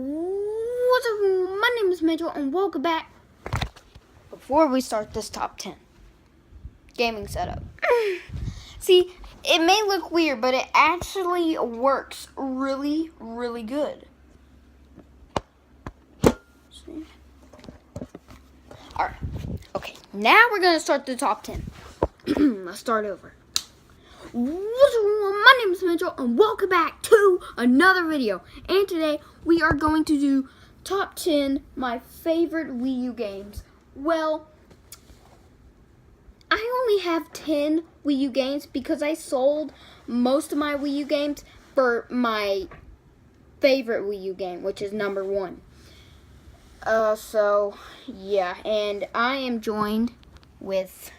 What's up? My name is Mitchell and welcome back. Before we start this top 10 gaming setup, see, it may look weird, but it actually works really, really good. See? Alright, okay, now we're going to start the top 10. Let's start over. What's up? My name is Mitchell and welcome back to another video. And today we are going to do top 10 my favorite Wii U games. Well, I only have 10 Wii U games because I sold most of my Wii U games for my favorite Wii U game, which is number 1. So yeah, and I am joined with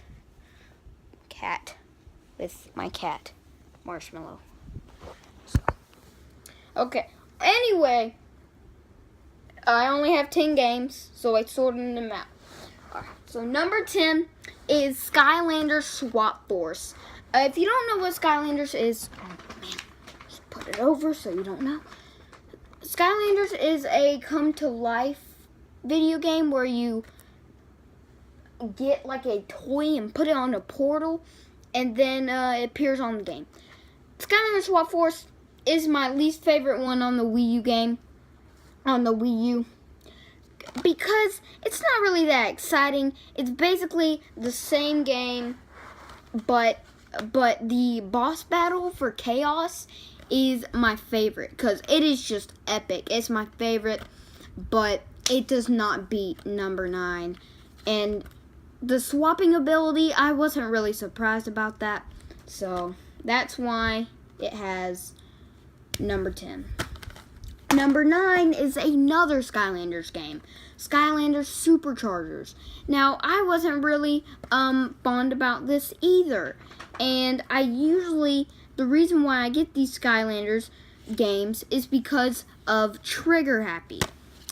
my cat, Marshmallow. So, okay, anyway, I only have 10 games, so I sorted them out. Alright, so number 10 is Skylanders Swap Force. If you don't know what Skylanders is, oh man, just put it over so you don't know. Skylanders is a come-to-life video game where you get like a toy and put it on a portal, and then it appears on the game. Skylanders Swap Force is my least favorite one on the Wii U game, on the Wii U, because it's not really that exciting. It's basically the same game, but the boss battle for Chaos is my favorite because it is just epic. It's my favorite, but it does not beat number 9. And the swapping ability, I wasn't really surprised about that. So that's why it has number 10. Number 9 is another Skylanders game, Skylanders Superchargers. Now, I wasn't really fond about this either. And the reason why I get these Skylanders games is because of Trigger Happy.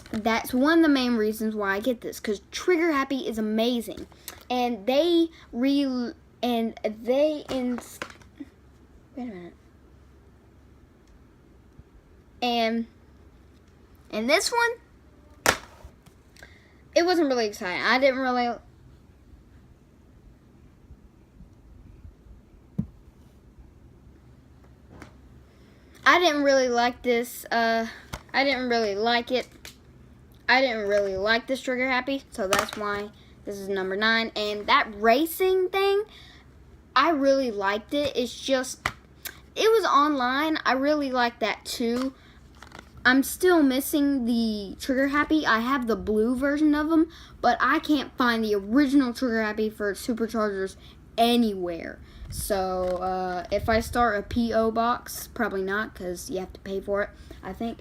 That's one of the main reasons why I get this, because Trigger Happy is amazing, and wait a minute, and this one, it wasn't really exciting. I didn't really like this. I didn't really like it. I didn't really like this Trigger Happy, so that's why this is number 9. And that racing thing, I really liked it. It's just, it was online. I really liked that too. I'm still missing the Trigger Happy. I have the blue version of them, but I can't find the original Trigger Happy for Superchargers anywhere. So if I start a P.O. box, probably not, because you have to pay for it, I think.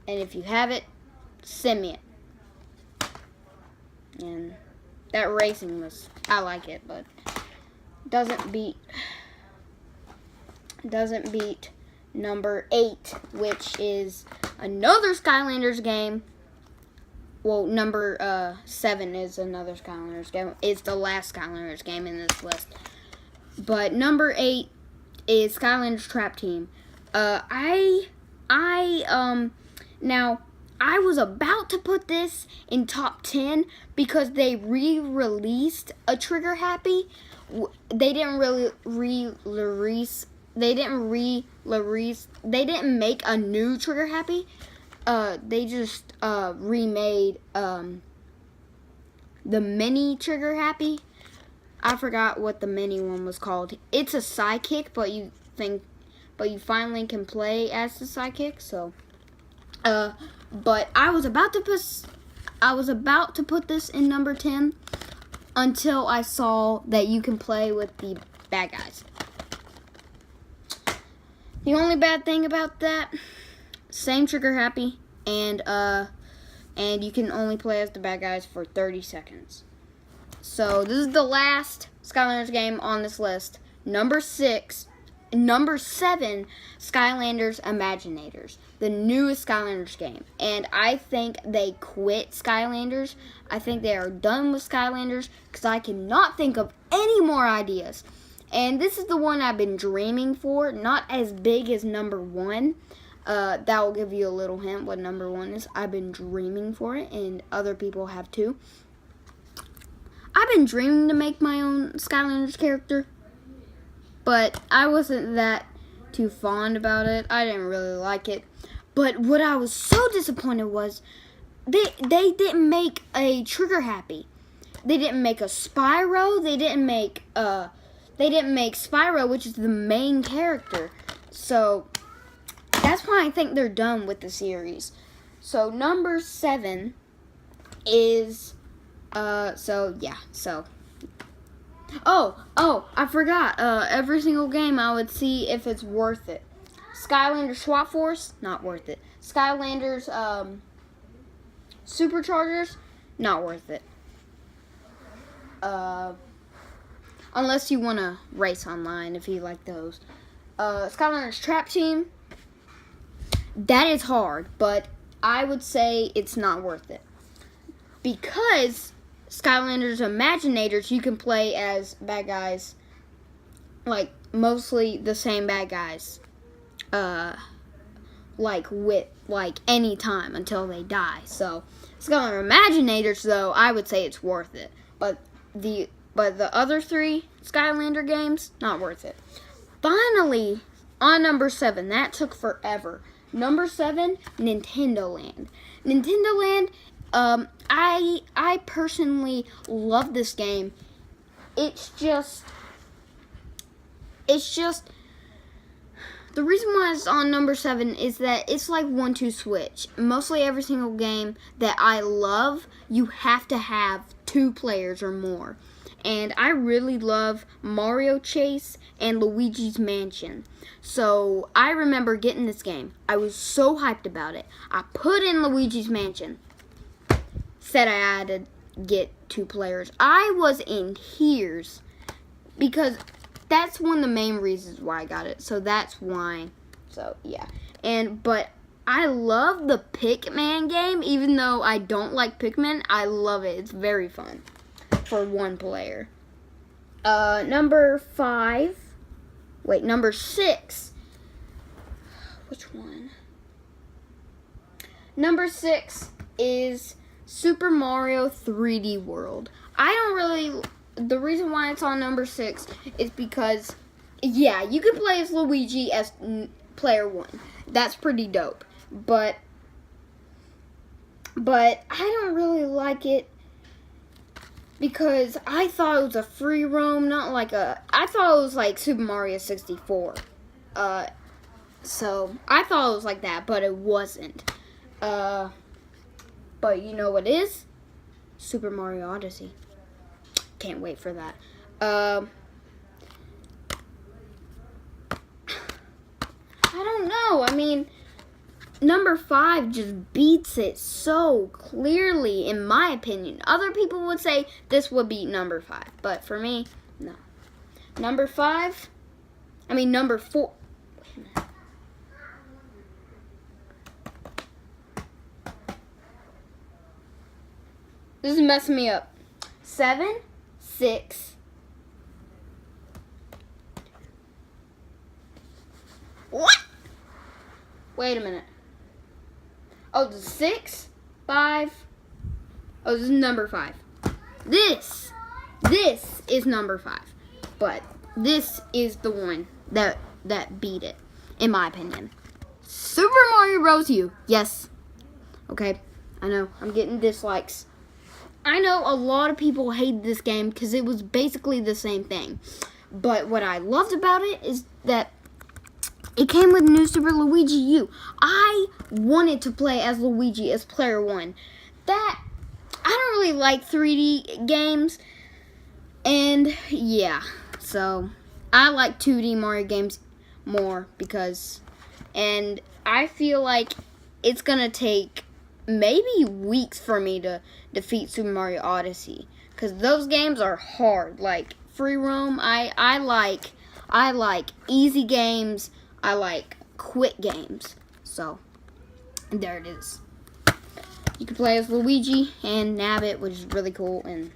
And if you have it, send me it. And that racing was, I like it, but doesn't beat number 8, which is another Skylanders game. Well, number 7 is another Skylanders game. It's the last Skylanders game in this list. But number 8 is Skylanders Trap Team. Now, I was about to put this in top 10 because they re-released a Trigger Happy. They didn't make a new Trigger Happy. They just remade the mini Trigger Happy. I forgot what the mini one was called. It's a sidekick, but you finally can play as the sidekick. So, but I was about to put this in number 10 until I saw that you can play with the bad guys. The only bad thing about that, same Trigger Happy, and you can only play as the bad guys for 30 seconds. So this is the last Skylanders game on this list. Number 7, Skylanders Imaginators, the newest Skylanders game. And I think they quit Skylanders. I think they are done with Skylanders because I cannot think of any more ideas. And this is the one I've been dreaming for. Not as big as number 1. That will give you a little hint what number 1 is. I've been dreaming for it, and other people have too. I've been dreaming to make my own Skylanders character, but I wasn't that too fond about it. I didn't really like it. But what I was so disappointed was they didn't make a Trigger Happy. They didn't make a Spyro. They didn't make Spyro, which is the main character. So that's why I think they're done with the series. So number 7 is Oh, I forgot. Every single game I would see if it's worth it. Skylanders Swap Force, not worth it. Skylanders Superchargers, not worth it. Unless you want to race online, if you like those. Skylanders Trap Team, that is hard, but I would say it's not worth it. Because Skylanders Imaginators, you can play as bad guys, like mostly the same bad guys, like any time until they die. So Skylanders Imaginators, though, I would say it's worth it. But the other 3 Skylander games, not worth it. Finally, on number 7, that took forever. Number 7, Nintendo Land. Nintendo Land. I personally love this game. It's just the reason why it's on number 7 is that it's like 1-2 switch. Mostly every single game that I love, you have to have 2 players or more. And I really love Mario Chase and Luigi's Mansion. So I remember getting this game. I was so hyped about it. I put in Luigi's Mansion. Said I had to get 2 players. I was in tears because that's one of the main reasons why I got it. So that's why. So yeah. But I love the Pikmin game. Even though I don't like Pikmin, I love it. It's very fun for 1 player. Number 6. Which one? Number 6 is Super Mario 3D World. The reason why it's on number 6 is because, yeah, you can play as Luigi as player 1. That's pretty dope. But I don't really like it because I thought it was a free roam, I thought it was like Super Mario 64. So I thought it was like that, but it wasn't. But you know what is? Super Mario Odyssey. Can't wait for that. I don't know. I mean, number 5 just beats it so clearly, in my opinion. Other people would say this would beat number 5. But for me, no. Number 4. Wait a minute. This is messing me up. 7, 6. What? Wait a minute. Oh, the 6, 5. Oh, this is number 5. This is number 5. But this is the one that beat it, in my opinion. Super Mario Bros. U. Yes. Okay. I know. I'm getting dislikes. I know a lot of people hate this game because it was basically the same thing. But what I loved about it is that it came with new Super Luigi U. I wanted to play as Luigi as player 1. I don't really like 3D games. And yeah, so I like 2D Mario games more and I feel like it's going to take maybe weeks for me to defeat Super Mario Odyssey, because those games are hard. Like free roam, I like easy games. I like quick games. So there it is. You can play as Luigi and Nabbit, which is really cool and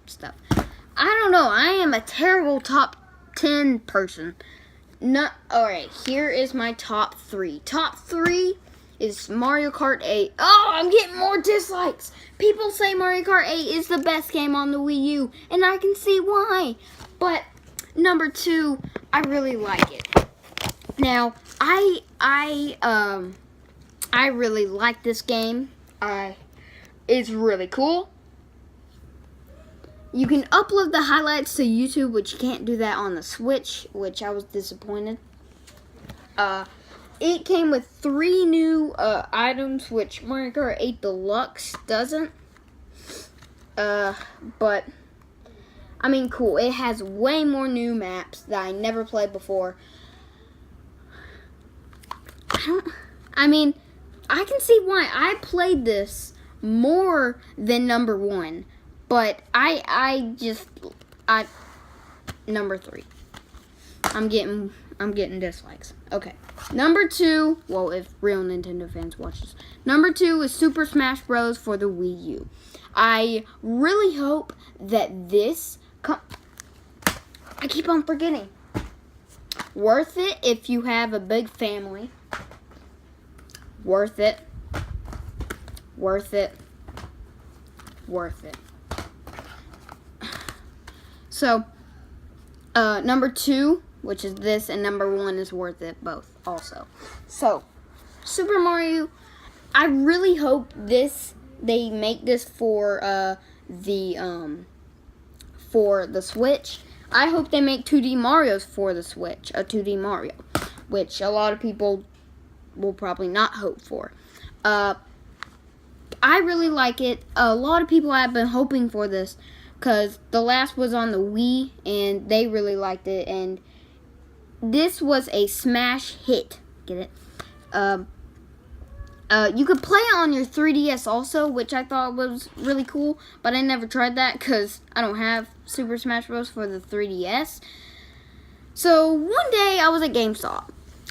stuff. I don't know. I am a terrible top 10 person. No, alright, here is my top 3. Top 3 is Mario Kart 8. Oh, I'm getting more dislikes. People say Mario Kart 8 is the best game on the Wii U, and I can see why. But number 2, I really like it. Now, I really like this game. It's really cool. You can upload the highlights to YouTube, which you can't do that on the Switch, which I was disappointed. It came with 3 new items, which Mario Kart 8 Deluxe doesn't. But, I mean, cool. It has way more new maps that I never played before. I can see why. I played this more than number 1. But number 3. I'm getting dislikes. Okay. Number 2, well, if real Nintendo fans watch this. Number 2 is Super Smash Bros. For the Wii U. I really hope that this I keep on forgetting. Worth it if you have a big family. Worth it. Worth it. Worth it. So, number 2, which is this, and number 1 is worth it both also. So, Super Mario, I really hope they make this for the Switch. I hope they make 2D Marios for the Switch, a 2D Mario, which a lot of people will probably not hope for. I really like it. A lot of people have been hoping for this, because the last was on the Wii, and they really liked it, and this was a smash hit. Get it? You could play it on your 3DS also, which I thought was really cool, but I never tried that, because I don't have Super Smash Bros. For the 3DS. So, one day, I was at GameStop.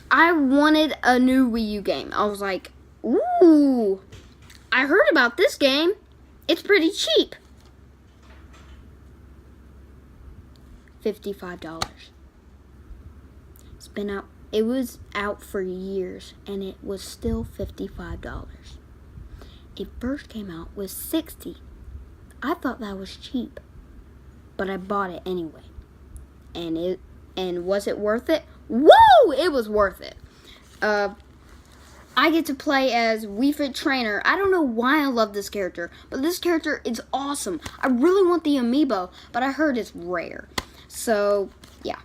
I wanted a new Wii U game. I was like, ooh, I heard about this game. It's pretty cheap. $55. It's been out. It was out for years, and it was still $55. It first came out with $60. I thought that was cheap, but I bought it anyway. And was it worth it? Woo! It was worth it. I get to play as Wii Fit Trainer. I don't know why I love this character, but this character is awesome. I really want the amiibo, but I heard it's rare. So, yeah.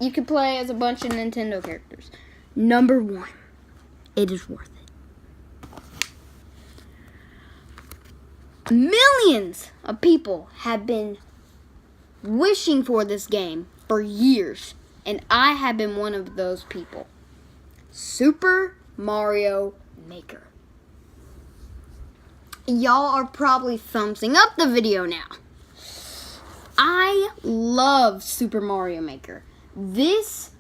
You can play as a bunch of Nintendo characters. Number 1. It is worth it. Millions of people have been wishing for this game for years, and I have been one of those people. Super Mario Maker. Y'all are probably thumbsing up the video now. I love Super Mario Maker. I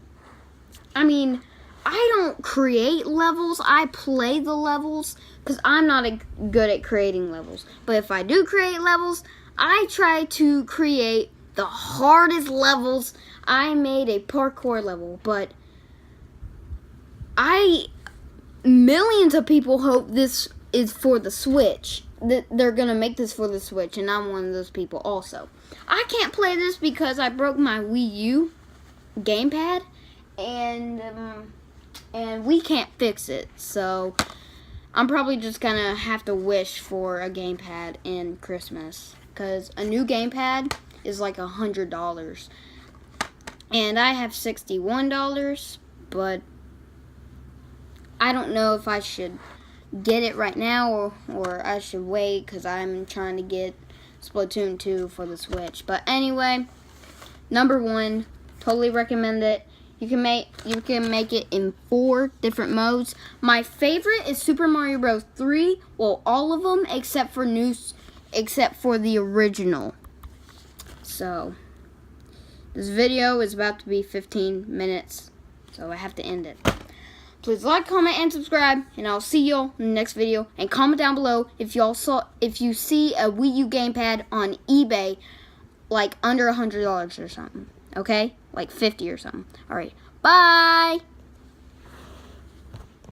don't create levels. I play the levels because I'm not good at creating levels. But if I do create levels, I try to create the hardest levels. I made a parkour level, but millions of people hope this is for the Switch. They're going to make this for the Switch, and I'm one of those people also. I can't play this because I broke my Wii U gamepad, and we can't fix it. So I'm probably just going to have to wish for a gamepad in Christmas, because a new gamepad is like $100. And I have $61, but I don't know if I should get it right now or I should wait, because I'm trying to get Splatoon 2 for the Switch. But anyway, number 1, totally recommend it. You can make it in 4 different modes. My favorite is Super Mario Bros. 3. Well, all of them except for the original. So this video is about to be 15 minutes, so I have to end it. Please like, comment, and subscribe, and I'll see y'all in the next video. And comment down below if you see a Wii U gamepad on eBay, like under $100 or something. Okay, like 50 or something. All right, bye. Bye.